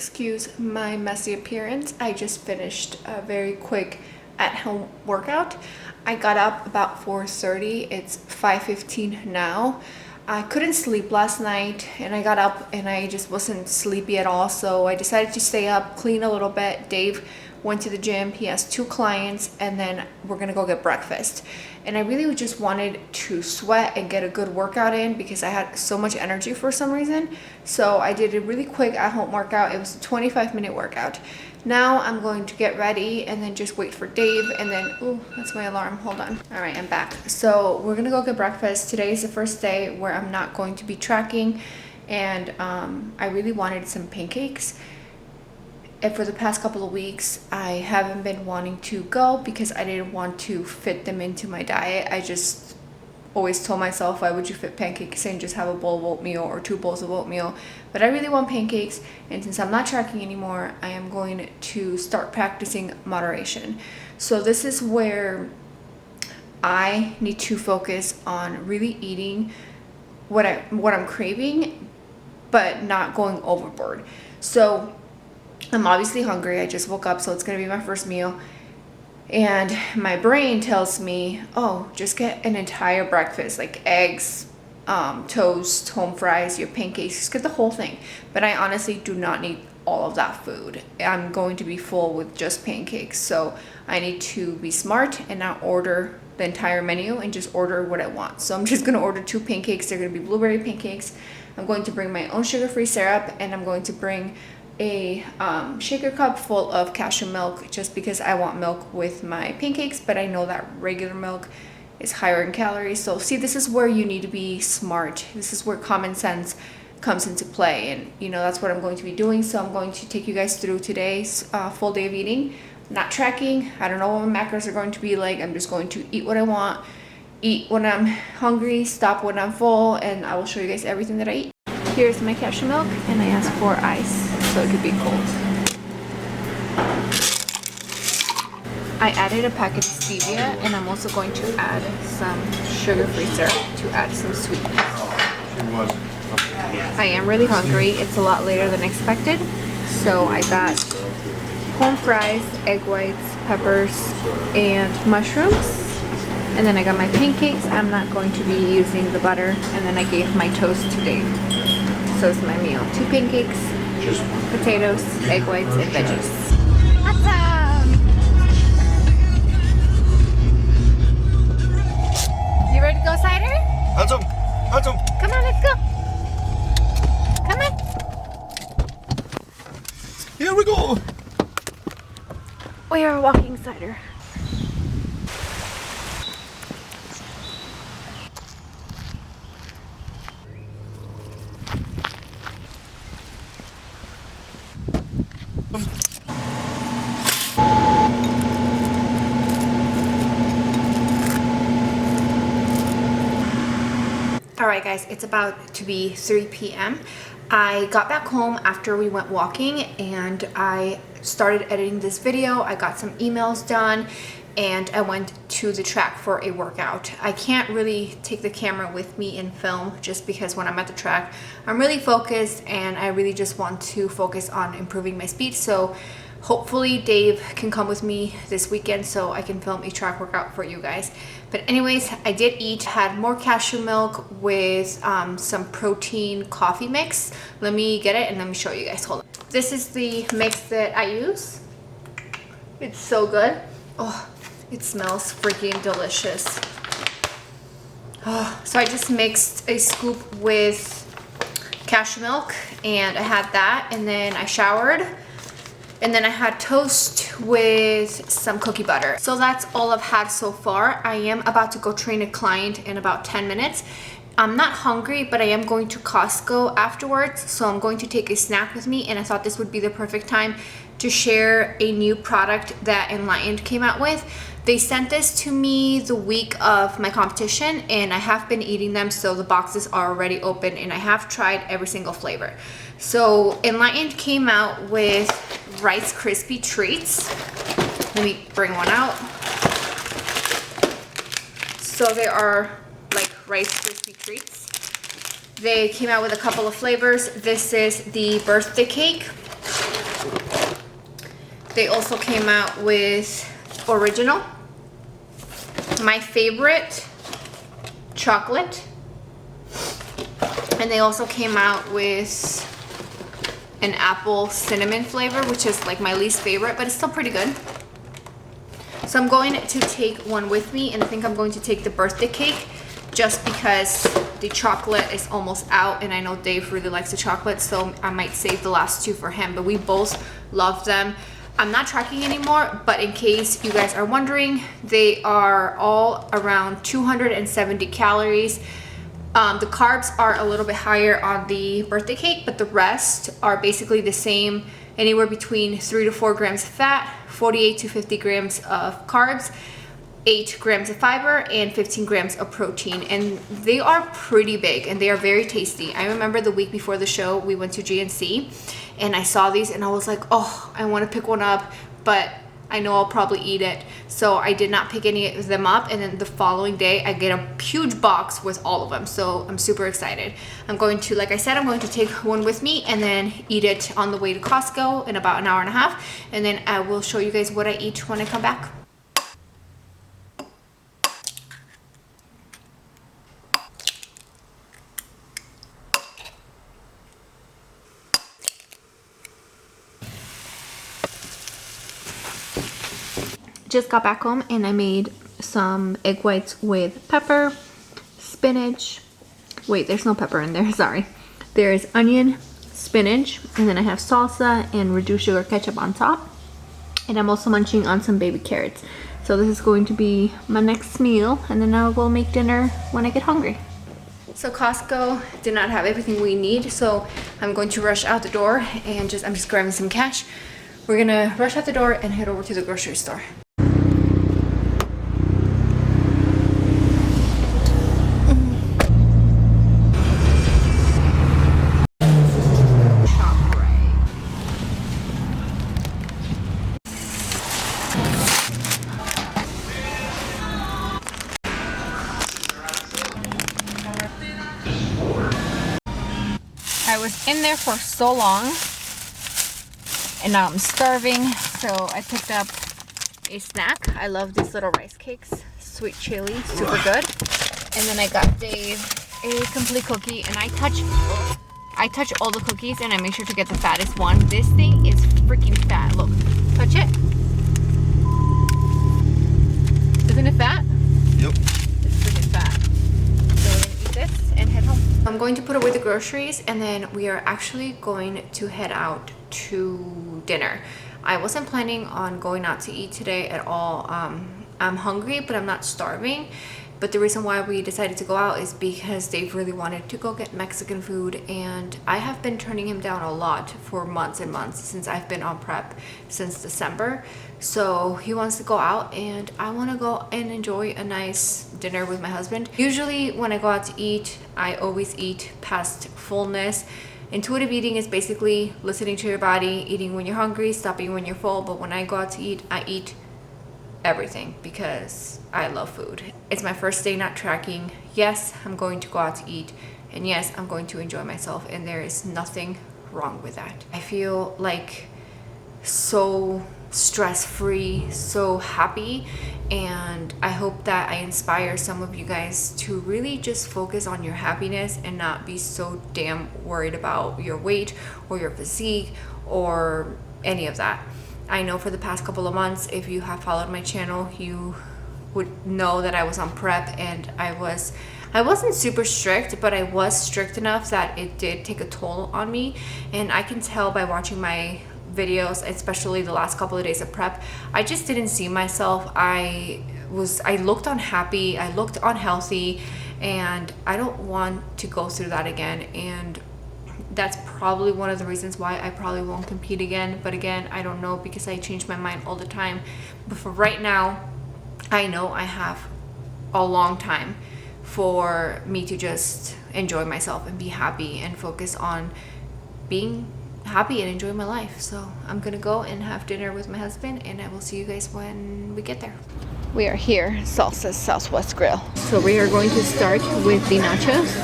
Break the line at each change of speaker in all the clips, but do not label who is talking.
excuse my messy appearance. I just finished a very quick at-home workout. I got up about 4:30. It's 5:15 now. I couldn't sleep last night and I got up and I just wasn't sleepy at all, so I decided to stay up, clean a little bit. Dave went to the gym. He has 2 clients and then we're gonna go get breakfast. And I really just wanted to sweat and get a good workout in because I had so much energy for some reason. So I did a really quick at-home workout. It was a 25-minute workout. Now I'm going to get ready and then just wait for Dave and then, oh, that's my alarm, hold on. All right, I'm back. So we're gonna go get breakfast. Today is the first day where I'm not going to be tracking, and I really wanted some pancakes. And for the past couple of weeks, I haven't been wanting to go because I didn't want to fit them into my diet. I just always told myself, why would you fit pancakes and just have a bowl of oatmeal or 2 bowls of oatmeal? But I really want pancakes, and since I'm not tracking anymore, I am going to start practicing moderation. So this is where I need to focus on really eating what I'm craving, but not going overboard. So I'm obviously hungry. I just woke up, so it's gonna be my first meal. And my brain tells me, oh, just get an entire breakfast, like eggs, toast, home fries, your pancakes, just get the whole thing. But I honestly do not need all of that food. I'm going to be full with just pancakes. So I need to be smart and not order the entire menu and just order what I want. So I'm just gonna order 2 pancakes. They're gonna be blueberry pancakes. I'm going to bring my own sugar-free syrup, and I'm going to bring a shaker cup full of cashew milk just because I want milk with my pancakes, but I know that regular milk is higher in calories. So see, this is where you need to be smart. This is where common sense comes into play, and you know that's what I'm going to be doing. So I'm going to take you guys through today's full day of eating. Not tracking. I don't know what my macros are going to be like. I'm just going to eat what I want, eat when I'm hungry, stop when I'm full, and I will show you guys everything that I eat. Here's my cashew milk, and I asked for ice so it could be cold. I added a packet of stevia, and I'm also going to add some sugar-free syrup to add some sweetness. I am really hungry. It's a lot later than expected, so I got home fries, egg whites, peppers, and mushrooms. And then I got my pancakes. I'm not going to be using the butter, and then I gave my toast to Dave. So it's my meal. 2 pancakes, potatoes, egg whites, and veggies. Awesome! You ready to go, Cider?
Awesome! Awesome!
Come on, let's go! Come on!
Here we go!
We are walking, Cider. Alright guys, it's about to be 3 p.m. I got back home after we went walking and I started editing this video. I got some emails done and I went to the track for a workout. I can't really take the camera with me and film just because when I'm at the track, I'm really focused and I really just want to focus on improving my speed. So hopefully Dave can come with me this weekend so I can film a track workout for you guys. But anyways, I did eat, had more cashew milk with some protein coffee mix. Let me get it and let me show you guys. Hold on. This is the mix that I use. It's so good. Oh, it smells freaking delicious. Oh, so I just mixed a scoop with cashew milk and I had that, and then I showered. And then I had toast with some cookie butter. So that's all I've had so far. I am about to go train a client in about 10 minutes. I'm not hungry, but I am going to Costco afterwards. So I'm going to take a snack with me, and I thought this would be the perfect time to share a new product that Enlightened came out with. They sent this to me the week of my competition, and I have been eating them, so the boxes are already open, and I have tried every single flavor. So Enlightened came out with Rice Krispie treats. Let me bring one out. So they are like Rice Krispie treats. They came out with a couple of flavors. This is the birthday cake. They also came out with original, my favorite chocolate, and they also came out with an apple cinnamon flavor, which is like my least favorite, but it's still pretty good. So I'm going to take one with me, and I think I'm going to take the birthday cake just because the chocolate is almost out, and I know Dave really likes the chocolate, so I might save the last two for him, but we both love them. I'm not tracking anymore, but in case you guys are wondering, they are all around 270 calories. The carbs are a little bit higher on the birthday cake, but the rest are basically the same, anywhere between 3 to 4 grams of fat, 48 to 50 grams of carbs, 8 grams of fiber, and 15 grams of protein. And they are pretty big and they are very tasty. I remember the week before the show, we went to GNC and I saw these and I was like, oh, I want to pick one up, but I know I'll probably eat it. So I did not pick any of them up, and then the following day I get a huge box with all of them. So I'm super excited. I'm going to, like I said, I'm going to take one with me and then eat it on the way to Costco in about an hour and a half. And then I will show you guys what I eat when I come back. Just got back home and I made some egg whites with pepper, spinach. Wait, there's no pepper in there, sorry. There's onion, spinach, and then I have salsa and reduced sugar ketchup on top. And I'm also munching on some baby carrots. So this is going to be my next meal, and then I will make dinner when I get hungry. So Costco did not have everything we need, so I'm going to rush out the door and I'm just grabbing some cash. We're gonna rush out the door and head over to the grocery store. I was in there for so long and now I'm starving, so I picked up a snack. I love these little rice cakes, sweet chili, super good. And then I got Dave a complete cookie, and I touch all the cookies and I make sure to get the fattest one. This thing is freaking fat. Look, touch it. Isn't it fat?
Yep.
It's freaking fat. So we're gonna eat this and head home. I'm going to put away the groceries, and then we are actually going to head out to dinner. I wasn't planning on going out to eat today at all. I'm hungry, but I'm not starving. But the reason why we decided to go out is because Dave really wanted to go get Mexican food, and I have been turning him down a lot for months and months since I've been on prep since December. So he wants to go out, and I want to go and enjoy a nice dinner with my husband. Usually when I go out to eat, I always eat past fullness. Intuitive eating is basically listening to your body, eating when you're hungry, stopping when you're full. But when I go out to eat, I eat everything because I love food. It's my first day not tracking. Yes, I'm going to go out to eat, and yes, I'm going to enjoy myself, and there is nothing wrong with that. I feel like so stress-free, so happy, and I hope that I inspire some of you guys to really just focus on your happiness and not be so damn worried about your weight or your physique or any of that. I know for the past couple of months, if you have followed my channel, you would know that I was on prep, and I wasn't super strict, but I was strict enough that it did take a toll on me. And I can tell by watching my videos, especially the last couple of days of prep, I just didn't see myself. I looked unhappy, I looked unhealthy, and I don't want to go through that again. And that's probably one of the reasons why I probably won't compete again. But again, I don't know, because I change my mind all the time. But for right now, I know I have a long time for me to just enjoy myself and be happy and focus on being happy and enjoy my life. So I'm gonna go and have dinner with my husband, and I will see you guys when we get there. We are here, Salsa's Southwest Grill. So we are going to start with the nachos.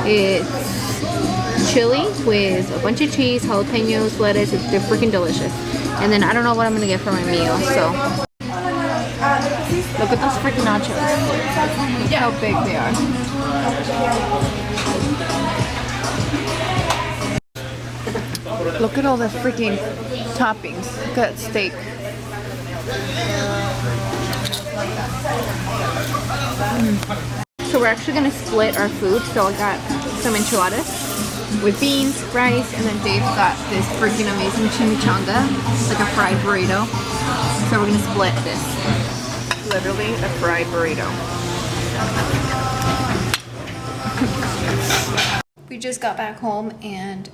It's
chili with a bunch of cheese, jalapenos, lettuce. They're freaking delicious. And then I don't know what I'm gonna get for my meal, so. Look at those freaking nachos. Look how big they are. Look at all the freaking toppings. Look at that steak. So we're actually gonna split our food. So I got some enchiladas with beans, rice, and then Dave got this freaking amazing chimichanga, like a fried burrito. So we're gonna split this. Literally a fried burrito. We just got back home and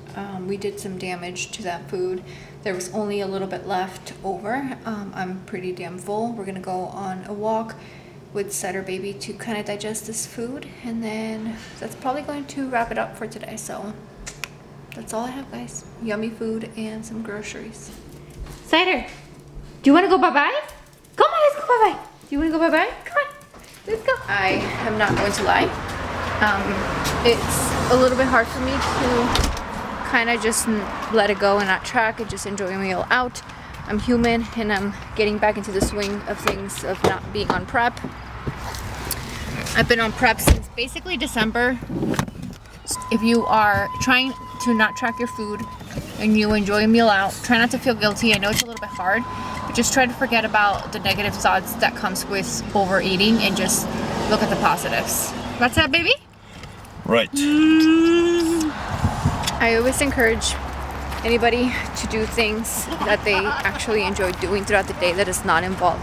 we did some damage to that food. There was only a little bit left over. I'm pretty damn full. We're gonna go on a walk with Cider Baby to kind of digest this food, and then that's probably going to wrap it up for today. So that's all I have, guys. Yummy food and some groceries. Cider, do you want to go bye-bye? Come on, let's go bye-bye. Do you want to go bye-bye? Come on, let's go. I am not going to lie. It's a little bit hard for me to kind of just let it go and not track and just enjoy a meal out. I'm human and I'm getting back into the swing of things of not being on prep. I've been on prep since basically December. If you are trying to not track your food and you enjoy a meal out, try not to feel guilty. I know it's a little bit hard, but just try to forget about the negative thoughts that comes with overeating and just look at the positives. What's up, baby?
Right.
I always encourage anybody to do things that they actually enjoy doing throughout the day that does not involve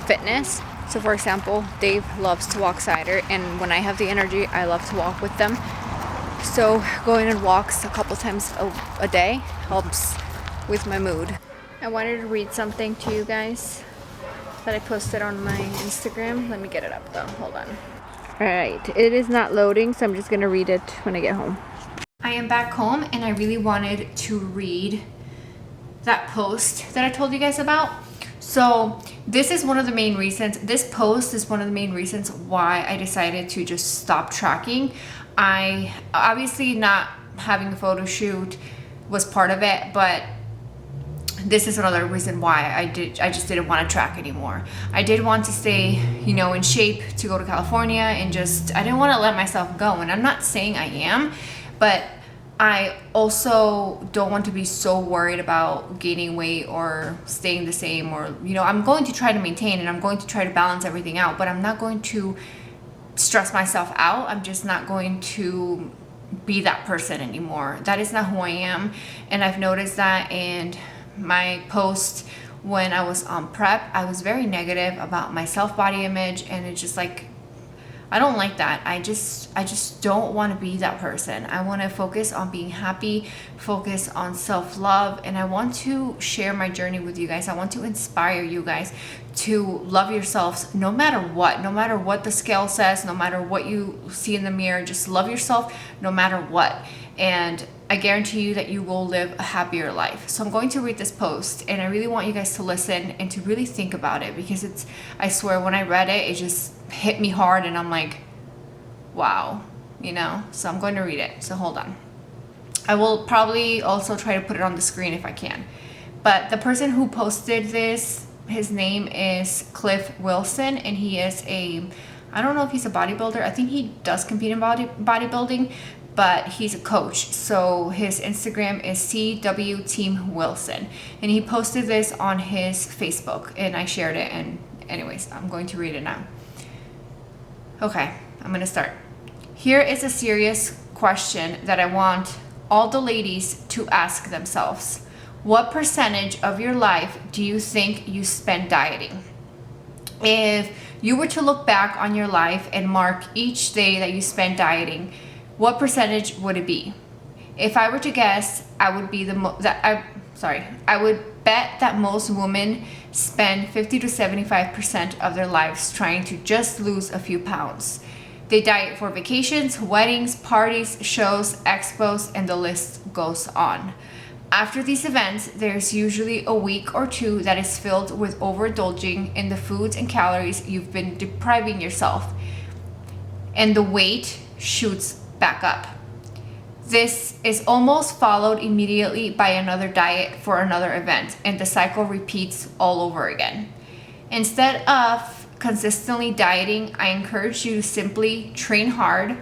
fitness. So for example, Dave loves to walk Cider, and when I have the energy, I love to walk with them. So going on walks a couple times a day helps with my mood. I wanted to read something to you guys that I posted on my Instagram. Let me get it up though, hold on. Alright, it is not loading, so I'm just gonna read it when I get home. I am back home and I really wanted to read that post that I told you guys about. So this is one of the main reasons, this post is one of the main reasons why I decided to just stop tracking. I obviously not having a photo shoot was part of it, but this is another reason why I just didn't want to track anymore. I did want to stay, you know, in shape to go to California, and just I didn't want to let myself go. And I'm not saying I am, but I also don't want to be so worried about gaining weight or staying the same, or, you know, I'm going to try to maintain and I'm going to try to balance everything out, but I'm not going to stress myself out. I'm just not going to be that person anymore. That is not who I am. And I've noticed that, and my post when I was on prep, I was very negative about my self-body image, and it's just like, I don't like that. I just don't want to be that person. I want to focus on being happy, focus on self-love, and I want to share my journey with you guys. I want to inspire you guys to love yourselves no matter what the scale says, no matter what you see in the mirror. Just love yourself no matter what. And I guarantee you that you will live a happier life. So I'm going to read this post, and I really want you guys to listen and to really think about it, because it's, I swear, when I read it, it just hit me hard, and I'm like, wow, you know? So I'm going to read it. So hold on. I will probably also try to put it on the screen if I can. But the person who posted this, his name is Cliff Wilson, and he is I don't know if he's a bodybuilder. I think he does compete in bodybuilding, but he's a coach. So his Instagram is CW Team Wilson, and he posted this on his Facebook, and I shared it. And anyways, I'm going to read it now. Okay, I'm gonna start. Here is a serious question that I want all the ladies to ask themselves. What percentage of your life do you think you spend dieting? If you were to look back on your life and mark each day that you spent dieting, what percentage would it be? If I were to guess, I would bet that most women spend 50 to 75% of their lives trying to just lose a few pounds. They diet for vacations, weddings, parties, shows, expos, and the list goes on. After these events, there's usually a week or two that is filled with overindulging in the foods and calories you've been depriving yourself, and the weight shoots back up.
This is almost followed immediately by another diet for another event, and the cycle repeats all over again. Instead of consistently dieting, I encourage you to simply train hard,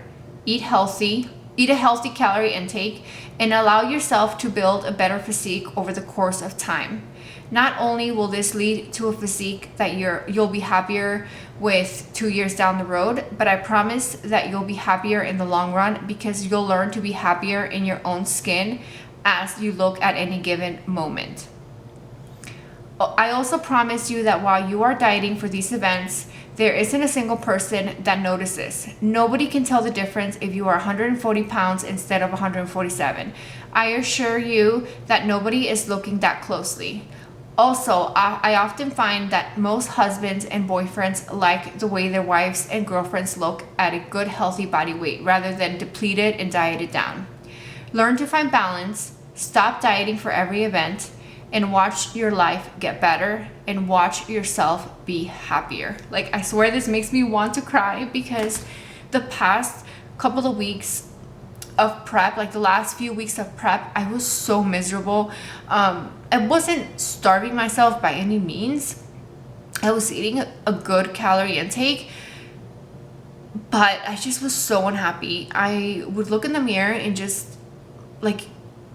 eat healthy, eat a healthy calorie intake, and allow yourself to build a better physique over the course of time. Not only will this lead to a physique that you'll be happier with 2 years down the road, but I promise that you'll be happier in the long run because you'll learn to be happier in your own skin as you look at any given moment. I also promise you that while you are dieting for these events, there isn't a single person that notices. Nobody can tell the difference if you are 140 pounds instead of 147. I assure you that nobody is looking that closely. Also, I often find that most husbands and boyfriends like the way their wives and girlfriends look at a good, healthy body weight rather than depleted and dieted down. Learn to find balance, stop dieting for every event, and watch your life get better and watch yourself be happier. Like, I swear this makes me want to cry because the past couple of weeks of prep, like the last few weeks of prep, I was so miserable. I wasn't starving myself by any means. I was eating a good calorie intake, but I just was so unhappy. I would look in the mirror and just like,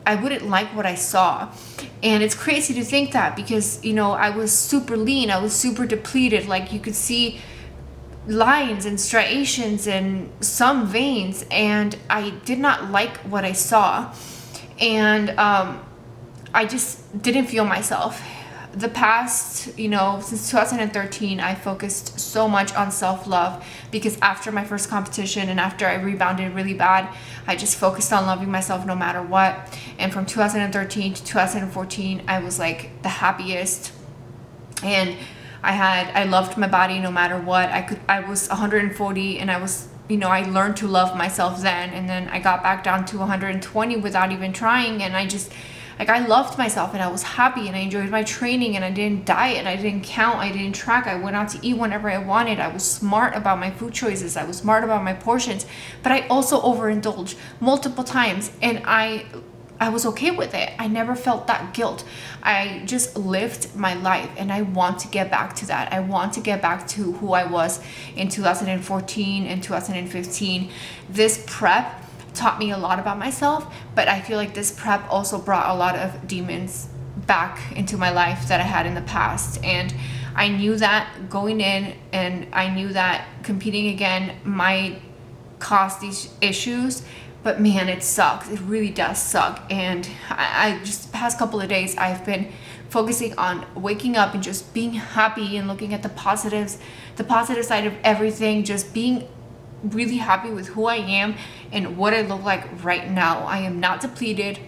I wouldn't like what I saw. And it's crazy to think that because, you know, I was super lean, I was super depleted. Like, you could see lines and striations and some veins, and I did not like what I saw. And I just didn't feel myself. The past, you know, since 2013, I focused so much on self-love because after my first competition and after I rebounded really bad, I just focused on loving myself no matter what. And from 2013 to 2014, I was like the happiest. And I loved my body no matter what. I was 140 and I was, you know, I learned to love myself then. And then I got back down to 120 without even trying. And I just, like, I loved myself and I was happy and I enjoyed my training and I didn't diet, I didn't count, I didn't track. I went out to eat whenever I wanted. I was smart about my food choices. I was smart about my portions, but I also overindulged multiple times and I was okay with it. I never felt that guilt. I just lived my life and I want to get back to that. I want to get back to who I was in 2014 and 2015. This prep taught me a lot about myself, but I feel like this prep also brought a lot of demons back into my life that I had in the past. And I knew that going in, and I knew that competing again might cause these issues, but man, it sucks. It really does suck. And I just the past couple of days, I've been focusing on waking up and just being happy and looking at the positives, the positive side of everything, just being really happy with who I am and what I look like right now. I am not depleted.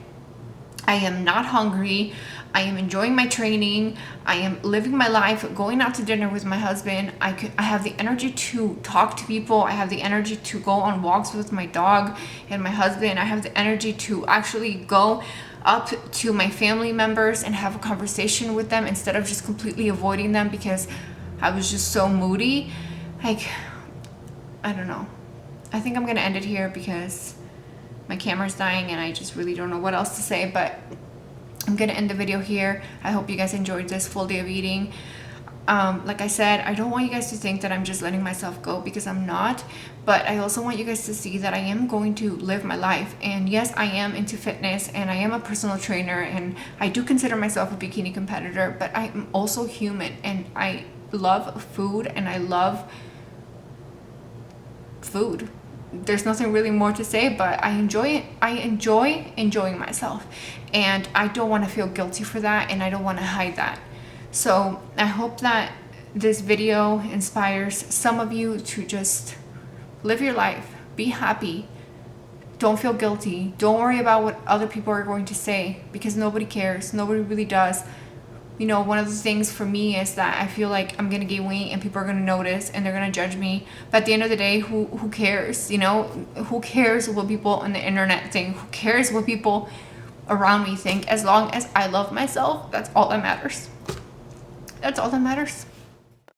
I am not hungry. I am enjoying my training. I am living my life, going out to dinner with my husband. I have the energy to talk to people. I have the energy to go on walks with my dog and my husband. I have the energy to actually go up to my family members and have a conversation with them instead of just completely avoiding them because I was just so moody. Like, I don't know. I think I'm gonna end it here because my camera's dying and I just really don't know what else to say, but I'm gonna end the video here. I hope you guys enjoyed this full day of eating. Like I said, I don't want you guys to think that I'm just letting myself go because I'm not, but I also want you guys to see that I am going to live my life. And yes, I am into fitness and I am a personal trainer and I do consider myself a bikini competitor, but I'm also human and I love food and I love food. There's nothing really more to say, but I enjoy it. I enjoy enjoying myself and I don't want to feel guilty for that and I don't want to hide that. So I hope that this video inspires some of you to just live your life, be happy, don't feel guilty, don't worry about what other people are going to say because nobody cares, nobody really does. You know, one of the things for me is that I feel like I'm gonna gain weight and people are gonna notice and they're gonna judge me. But at the end of the day, who cares? You know, who cares what people on the internet think? Who cares what people around me think? As long as I love myself, that's all that matters. That's all that matters.